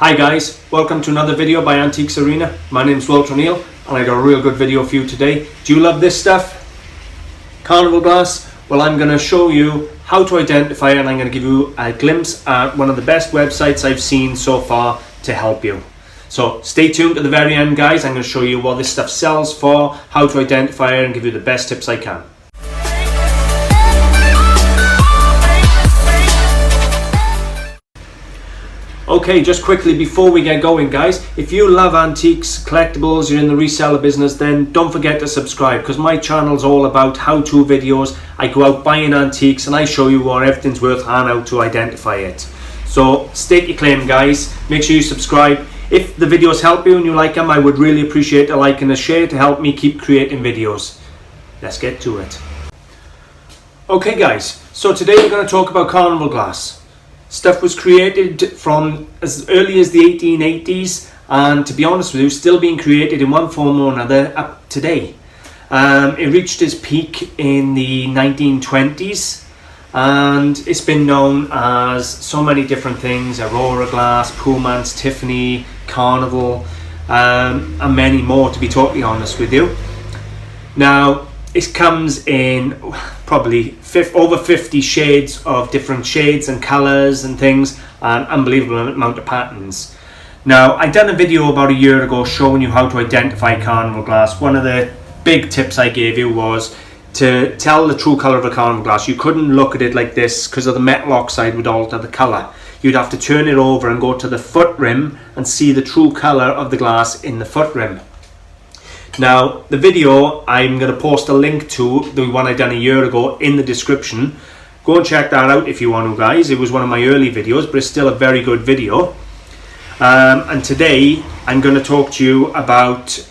Hi guys, welcome to another video by AntiquesArena. My name's Walter O'Neill and I got a real good video for you today. Do you love this stuff? Carnival glass? Well, I'm going to show you how to identify it, and I'm going to give you a glimpse at one of the best websites I've seen so far to help you. So stay tuned to the very end guys. I'm going to show you what this stuff sells for, how to identify it, and give you the best tips I can. Okay, just quickly before we get going guys, if you love antiques, collectibles, you're in the reseller business, then don't forget to subscribe, because my channel's all about how-to videos. I go out buying antiques and I show you what everything's worth and how to identify it. So stake your claim guys, make sure you subscribe. If the videos help you and you like them, I would really appreciate a like and a share to help me keep creating videos. Let's get to it. Okay guys, so today we're going to talk about Carnival glass. Stuff was created from as early as the 1880s, and to be honest with you, still being created in one form or another up today. It reached its peak in the 1920s, and it's been known as so many different things: Aurora glass, Pullman's, Tiffany, Carnival, and many more, to be totally honest with you. Now, it comes in probably over 50 shades of different shades and colours and things, and unbelievable amount of patterns. Now, I done a video about a year ago showing you how to identify Carnival glass. One of the big tips I gave you was to tell the true colour of a Carnival glass. You couldn't look at it like this because of the metal oxide would alter the colour. You'd have to turn it over and go to the foot rim and see the true colour of the glass in the foot rim. Now, the video, I'm going to post a link to the one I done a year ago in the description. Go and check that out if you want to guys. It was one of my early videos, but it's still a very good video. And today I'm going to talk to you about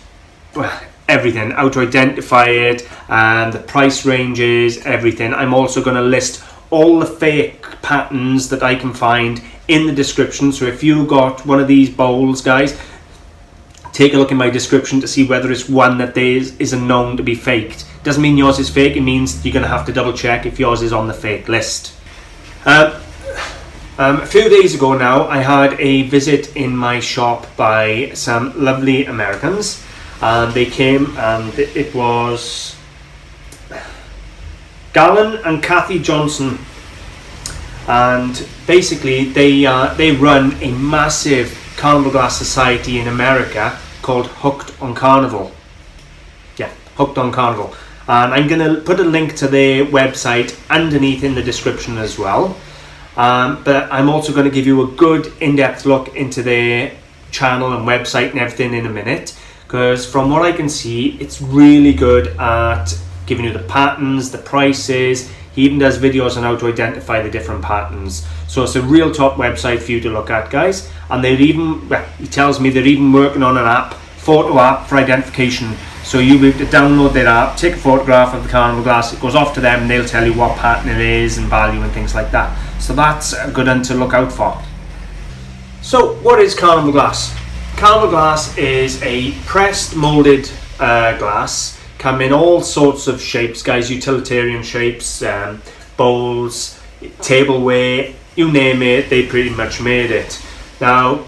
everything, how to identify it, and the price ranges, everything. I'm also going to list all the fake patterns that I can find in the description. So if you got one of these bowls guys, take a look in my description to see whether it's one that isn't known to be faked. Doesn't mean yours is fake, it means you're going to have to double check if yours is on the fake list. A few days ago now, I had a visit in my shop by some lovely Americans, and they came, and it was Galen and Kathy Johnson, and basically they run a massive Carnival glass society in America called Hooked on Carnival. Yeah, Hooked on Carnival. And I'm going to put a link to their website underneath in the description as well. But I'm also going to give you a good in-depth look into their channel and website and everything in a minute, because from what I can see, it's really good at giving you the patterns, the prices. He even does videos on how to identify the different patterns. So it's a real top website for you to look at guys. And they're even, well, he tells me they're even working on an app, photo app for identification. So you'll be able to download their app, take a photograph of the Carnival glass, it goes off to them and they'll tell you what pattern it is and value and things like that. So that's a good one to look out for. So what is Carnival glass? Carnival glass is a pressed molded glass. Come in all sorts of shapes guys, utilitarian shapes, bowls, tableware, you name it, they pretty much made it. Now,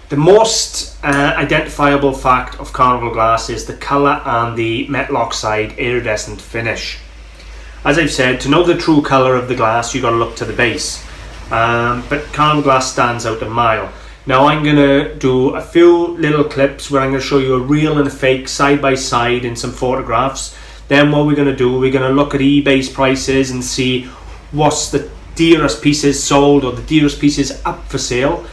the most identifiable fact of Carnival glass is the colour and the metal oxide iridescent finish. As I've said, to know the true colour of the glass, you've got to look to the base. But Carnival glass stands out a mile. Now I'm going to do a few little clips where I'm going to show you a real and a fake side by side in some photographs. Then what we're going to do, we're going to look at eBay's prices and see what's the dearest pieces sold or the dearest pieces up for sale.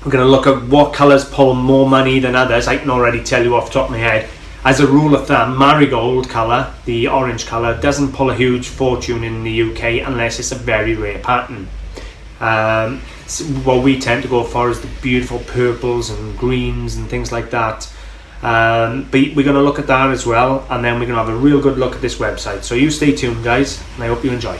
We're going to look at what colours pull more money than others. I can already tell you off the top of my head. As a rule of thumb, marigold colour, the orange colour, doesn't pull a huge fortune in the UK unless it's a very rare pattern. So what we tend to go for is the beautiful purples and greens and things like that. But we're going to look at that as well, and then we're going to have a real good look at this website. So you stay tuned guys, and I hope you enjoy.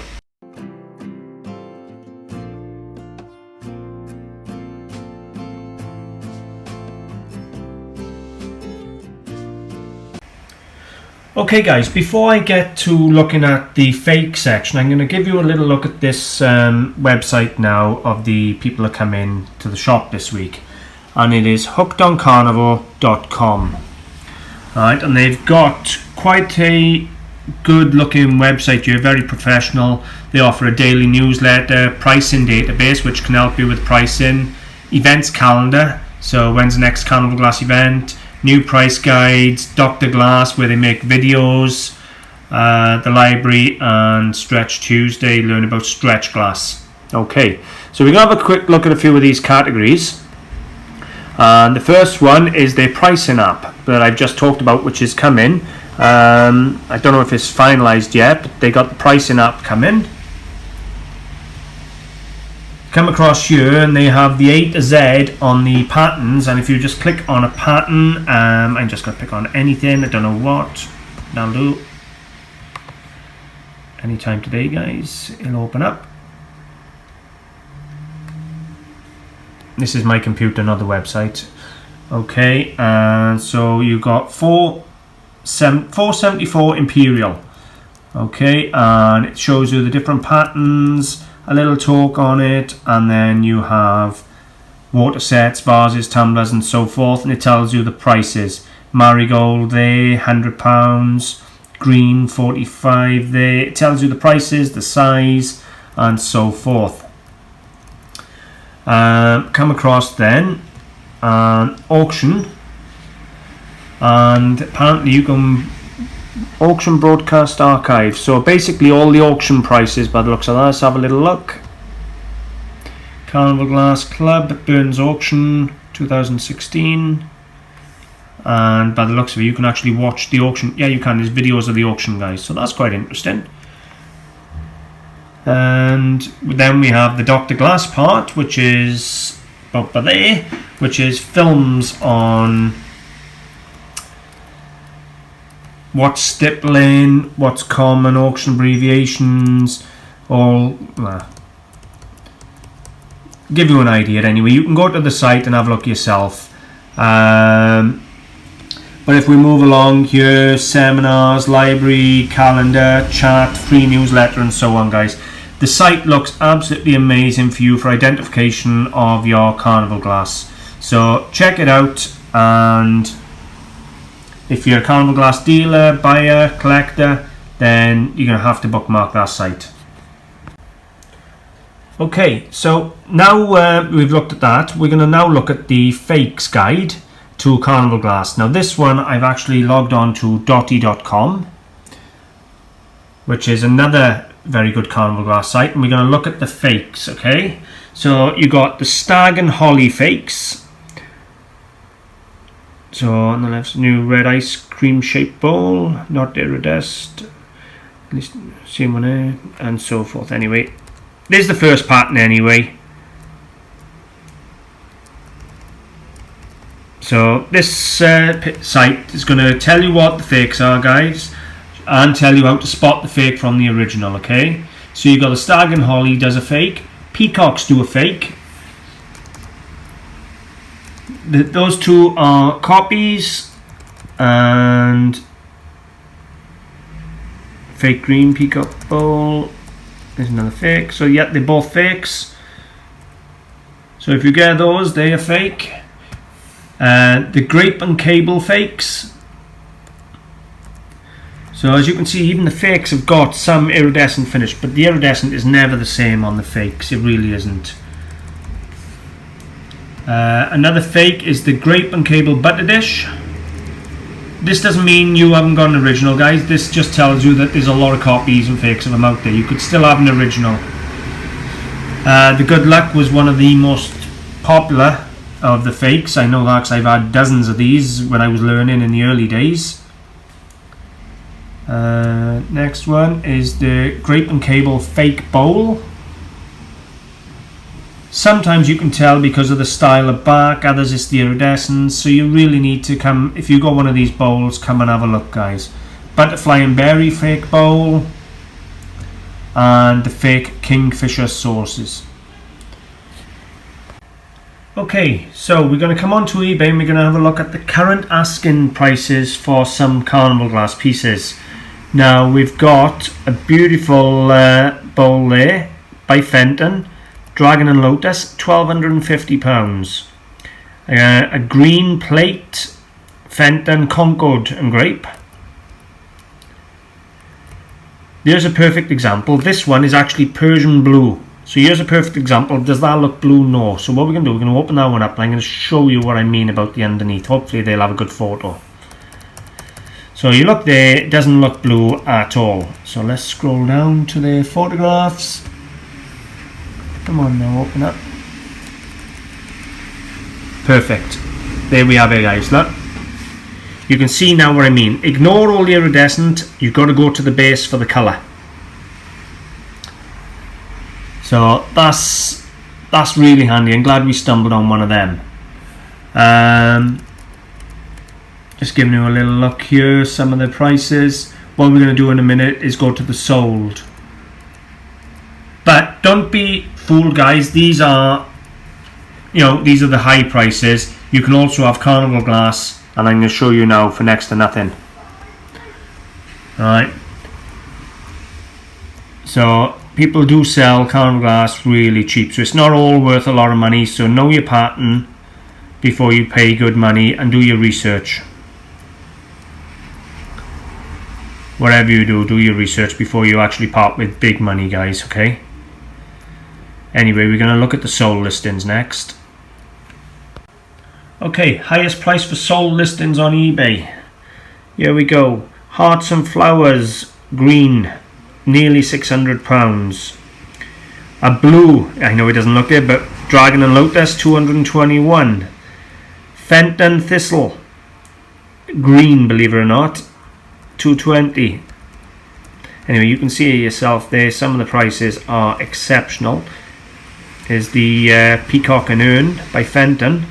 Okay guys, before I get to looking at the fake section, I'm going to give you a little look at this website now of the people that come in to the shop this week. and it is hookedoncarnival.com. Right, and they've got quite a good looking website here, very professional. They offer a daily newsletter, pricing database which can help you with pricing, events calendar, so when's the next Carnival Glass event, new price guides, Dr. Glass where they make videos, the library, and Stretch Tuesday, learn about stretch glass. Okay, so we're going to have a quick look at a few of these categories. And the first one is their pricing app that I've just talked about, which is coming. I don't know if it's finalized yet, but they got the pricing app coming. Come across here and they have the A to Z on the patterns, and if you just click on a pattern, I'm just going to pick on anything, I don't know what, that'll do. Anytime today, guys, it'll open up. This is my computer, not the website. Okay, so you got 474 Imperial. Okay, and it shows you the different patterns, a little talk on it, and then you have water sets, vases, tumblers, and so forth, and it tells you the prices. Marigold there, £100. Green, 45 there. It tells you the prices, the size, and so forth. Come across then an auction, and apparently you can auction broadcast archive, so basically all the auction prices by the looks of that. Let's have a little look. Carnival Glass Club Burns auction 2016, and by the looks of it you can actually watch the auction. Yeah, you can, there's videos of the auction, guys, so that's quite interesting. And then we have the Dr. Glass part, which is up there, which is films on what's stippling, what's common, auction abbreviations, all give you an idea anyway. You can go to the site and have a look yourself. But if we move along here, seminars, library, calendar, chat, free newsletter, and so on, guys. The site looks absolutely amazing for you for identification of your Carnival Glass. So check it out, and if you're a Carnival Glass dealer, buyer, collector, then you're going to have to bookmark that site. Okay, so now we've looked at that, we're going to now look at the fakes guide to Carnival Glass. Now this one I've actually logged on to dotty.com, which is another very good Carnival Glass site, and we're going to look at the fakes. Okay, so you got the Stag and Holly fakes. So on the left, new red ice cream shaped bowl, not iridescent, at least same one there, and so forth. Anyway, there's the first pattern anyway. So this site is going to tell you what the fakes are, guys, and tell you how to spot the fake from the original. Okay, so you got the Stag and Holly does a fake, Peacocks do a fake. Those two are copies, and fake green peacock bowl. There's another fake. So yeah, they're both fakes. So if you get those, they are fake. The grape and cable fakes. So as you can see, even the fakes have got some iridescent finish, but the iridescent is never the same on the fakes. It really isn't. Another fake is the grape and cable butter dish. This doesn't mean you haven't got an original, guys. This just tells you that there's a lot of copies and fakes of them out there. You could still have an original. The Good Luck was one of the most popular of the fakes. I know that because I've had dozens of these when I was learning in the early days. Next one is the grape and cable fake bowl. Sometimes you can tell because of the style of bark, others it's the iridescence, so you really need to come, if you got one of these bowls, come and have a look, guys. Butterfly and berry fake bowl, and the fake kingfisher sauces. Okay, so we're going to come on to eBay and we're going to have a look at the current asking prices for some Carnival Glass pieces. Now we've got a beautiful bowl there by Fenton, Dragon and Lotus, £1,250. A green plate Fenton Concord and grape. There's a perfect example. This one is actually Persian blue. So here's a perfect example. Does that look blue? No. So what we're going to do, we're going to open that one up and I'm going to show you what I mean about the underneath. Hopefully they'll have a good photo. So you look there, it doesn't look blue at all. So let's scroll down to the photographs. Come on now, open up. Perfect. There we have it, guys. Look. You can see now what I mean. Ignore all the iridescent. You've got to go to the base for the colour. So that's really handy. I'm glad we stumbled on one of them. Just giving you a little look here. Some of the prices. What we're going to do in a minute is go to the sold. But don't be fooled, guys. These are, these are the high prices. You can also have Carnival glass, and I'm going to show you now for next to nothing. Alright. So people do sell Carnival glass really cheap. So it's not all worth a lot of money. So know your pattern before you pay good money and do your research. Whatever you do, do your research before you actually part with big money, guys, okay? Anyway, we're going to look at the sold listings next. Okay, highest price for sold listings on eBay. Here we go. Hearts and Flowers, green, nearly £600. A blue, I know it doesn't look there, but Dragon and Lotus, 221. Fenton Thistle, green, believe it or not, 220. Anyway, you can see it yourself there. Some of the prices are exceptional. Is the Peacock and Urn by Fenton.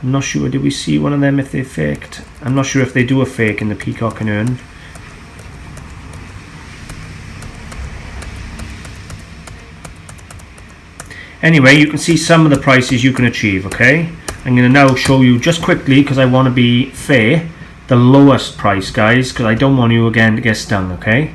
I'm not sure, did we see one of them if they faked? I'm not sure if they do a fake in the Peacock and Urn. Anyway, you can see some of the prices you can achieve, okay? I'm going to now show you just quickly, because I want to be fair, the lowest price, guys, because I don't want you again to get stung, okay?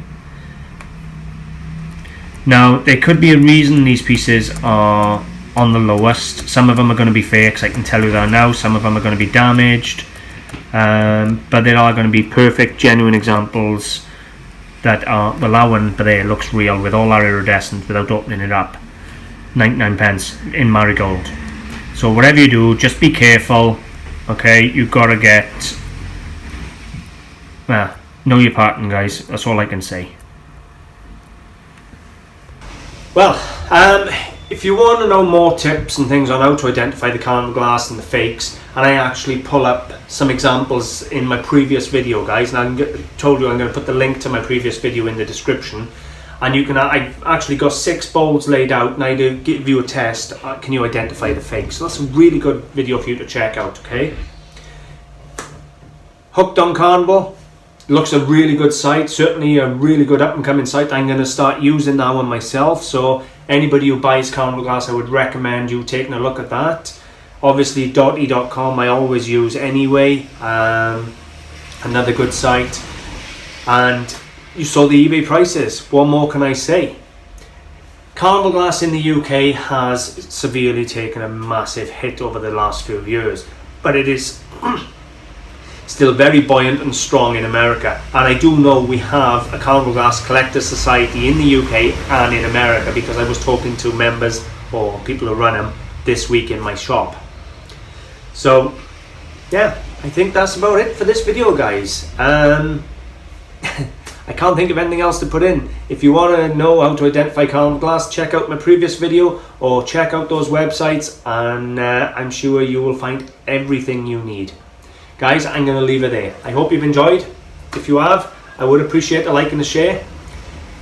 Now, there could be a reason these pieces are on the lowest. Some of them are going to be fakes, I can tell you that now. Some of them are going to be damaged, but there are going to be perfect, genuine examples that are, well, that one there looks real with all our iridescent without opening it up. 99 pence in marigold. So whatever you do, just be careful, okay? You've got to get, know your pattern, guys. That's all I can say. Well, if you want to know more tips and things on how to identify the Carnival glass and the fakes, and I actually pull up some examples in my previous video, guys, and I told you I'm going to put the link to my previous video in the description, and you can, I've actually got 6 bowls laid out, and I do give you a test, can you identify the fakes? So that's a really good video for you to check out, okay? Hooked on Carnival. Looks a really good site, certainly a really good up and coming site. I'm going to start using that one myself, so anybody who buys Carnival glass, I would recommend you taking a look at that. Obviously Dotty.com I always use anyway, another good site. And you saw the eBay prices. What more can I say? Carnival glass in the UK has severely taken a massive hit over the last few years, but it is still very buoyant and strong in America. And I do know we have a Carnival glass collector society in the UK and in America, because I was talking to members or people who run them this week in my shop. So yeah, I think that's about it for this video, guys. I can't think of anything else to put in. If you want to know how to identify Carnival glass, check out my previous video or check out those websites, and I'm sure you will find everything you need. Guys, I'm going to leave it there. I hope you've enjoyed. If you have, I would appreciate a like and a share.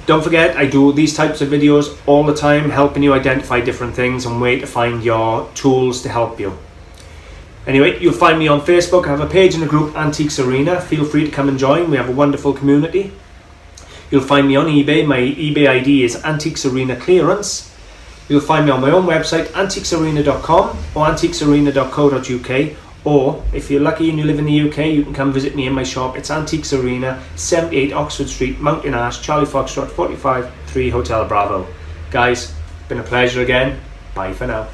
Don't forget, I do these types of videos all the time, helping you identify different things and where to find your tools to help you. Anyway, you'll find me on Facebook. I have a page in the group Antiques Arena. Feel free to come and join. We have a wonderful community. You'll find me on eBay. My eBay ID is AntiquesArena Clearance. You'll find me on my own website, AntiquesArena.com or AntiquesArena.co.uk. Or, if you're lucky and you live in the UK, you can come visit me in my shop. It's Antiques Arena, 78 Oxford Street, Mountain Ash, Charlie Foxtrot, 45 3 Hotel Bravo. Guys, been a pleasure again. Bye for now.